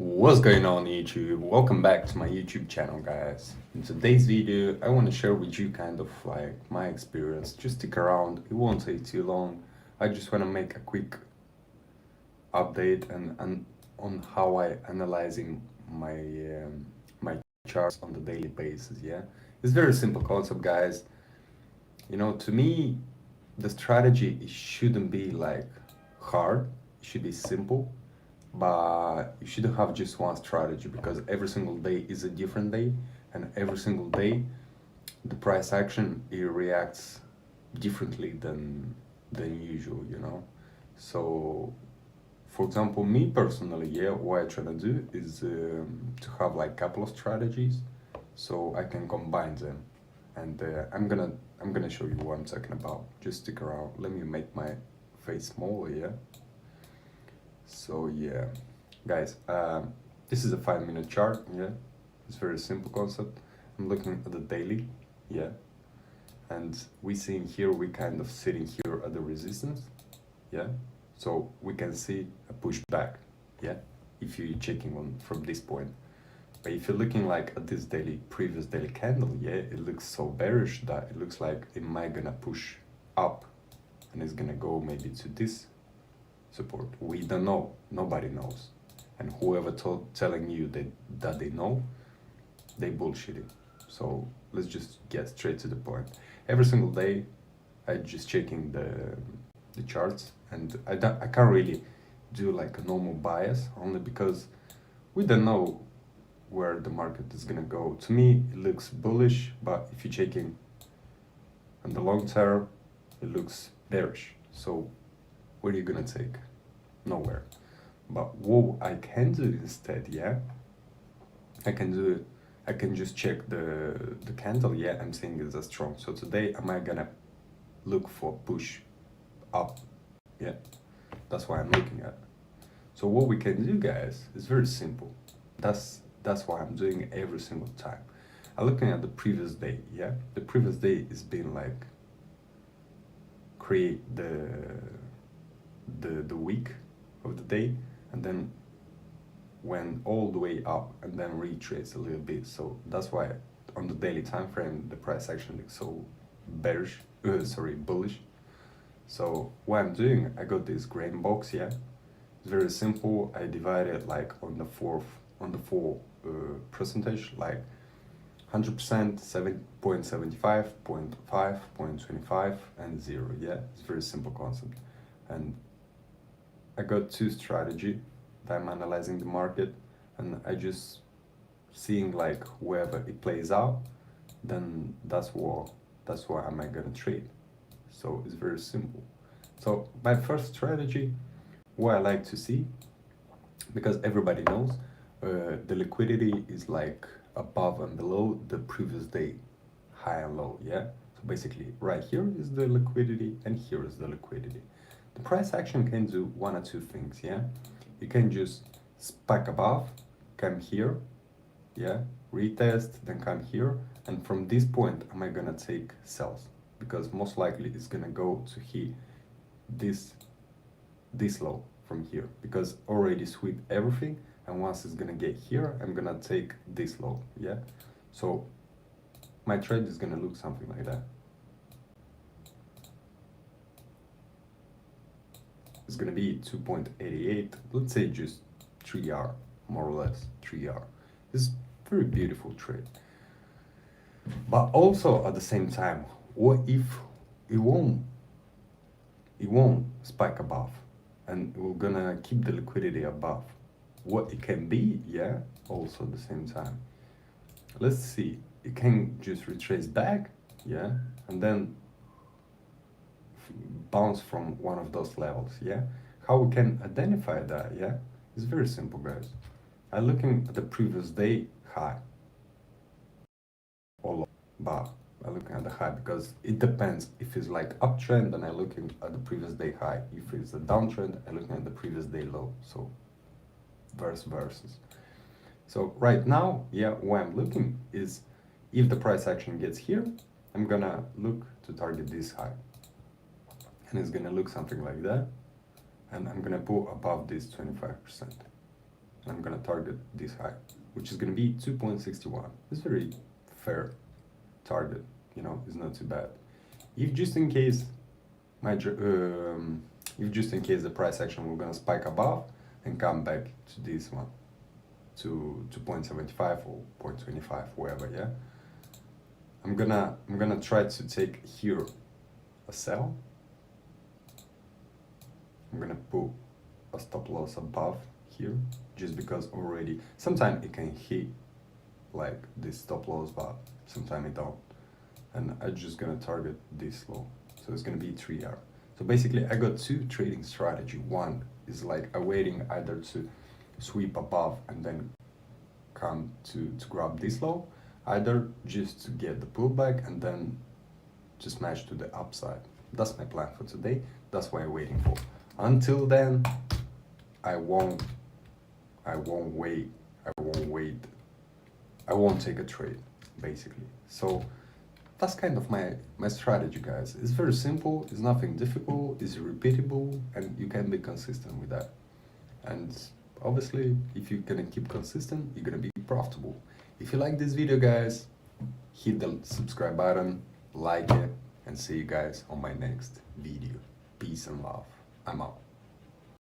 What's going on YouTube? Welcome back to my YouTube channel, guys. In today's video I want to share with you kind of like my experience. Just stick around, it won't take too long. I just want to make a quick update and on how I analyzing my charts on the daily basis. Yeah, it's very simple concept, guys. To me the strategy it shouldn't be like hard, it should be simple, but you shouldn't have just one strategy because every single day is a different day, and every single day the price action it reacts differently than usual. So for example, me personally, yeah, what I try to do is to have like couple of strategies so I can combine them, and I'm gonna show you what I'm talking about. Just stick around. Let me make my face smaller, yeah. So yeah, guys, this is a 5 minute chart. Yeah, it's very simple concept. I'm looking at the daily, yeah, and we seeing here we kind of sitting here at the resistance, yeah. So we can see a pushback, yeah, if you're checking on from this point. But if you're looking like at this previous daily candle, yeah, it looks so bearish that it looks like it might gonna push up, and it's gonna go maybe to this support. We don't know. Nobody knows. And whoever telling you that they know, they bullshitting. So let's just get straight to the point. Every single day, I just checking the charts, and I can't really do like a normal bias only because we don't know where the market is gonna go. To me, it looks bullish, but if you're checking on the long term, it looks bearish. So where are you gonna take? Nowhere. But what I can do instead, yeah, I can just check the candle. Yeah, I'm saying it's a strong. So today am I gonna look for push up? Yeah, that's what I'm looking at. So what we can do, guys, is very simple. That's what I'm doing every single time. I'm looking at the previous day. Yeah, the previous day is being like create the week of the day, and then went all the way up and then retrace a little bit. So that's why on the daily time frame the price action looks so bearish, bullish. So what I'm doing, I got this grain box, yeah. It's very simple. I divide it like on the four percentage, like 100%, 7.75, 0.5, 0.25, and 0. Yeah, it's very simple concept. And I got two strategy that I'm analyzing the market, and I just seeing like wherever it plays out, then that's what am I gonna trade. So it's very simple. So my first strategy, what I like to see, because everybody knows the liquidity is like above and below the previous day high and low, yeah. So basically right here is the liquidity and here is the liquidity. The price action can do one or two things, yeah. You can just spike above, come here, yeah, retest, then come here, and from this point am I gonna take sells, because most likely it's gonna go to hit this low from here, because already sweep everything, and once it's gonna get here I'm gonna take this low, yeah. So my trade is gonna look something like that. It's gonna be 2.88, let's say just 3R, more or less 3R. It's very beautiful trade. But also at the same time, what if it won't spike above, and we're gonna keep the liquidity above? What it can be, yeah, also at the same time. Let's see, it can just retrace back, yeah, and then bounce from one of those levels, yeah. How we can identify that, yeah, it's very simple, guys. I'm looking at the previous day high or low, but I'm looking at the high because it depends. If it's like uptrend, then I'm looking at the previous day high. If it's a downtrend, I'm looking at the previous day low. So versus. So right now, yeah, what I'm looking is if the price action gets here, I'm gonna look to target this high, and it's gonna look something like that, and I'm gonna pull above this 25%. I'm gonna target this high, which is gonna be 2.61. It's very fair target, you know, it's not too bad. If just in case if just in case the price action will gonna spike above and come back to this one, to 2.75 or 0.25, wherever, yeah, I'm gonna try to take here a sell. I'm gonna put a stop loss above here, just because already sometimes it can hit like this stop loss, but sometimes it don't. And I'm just gonna target this low, so it's gonna be 3R. So basically I got two trading strategy. One is like awaiting either to sweep above and then come to grab this low, either just to get the pullback and then just smash to the upside. That's my plan for today. That's what I'm waiting for. Until then, I won't take a trade, basically. So that's kind of my strategy, guys. It's very simple, it's nothing difficult, it's repeatable, and you can be consistent with that. And obviously, if you're gonna keep consistent, you're gonna be profitable. If you like this video, guys, hit the subscribe button, like it, and see you guys on my next video. Peace and love. I'm out.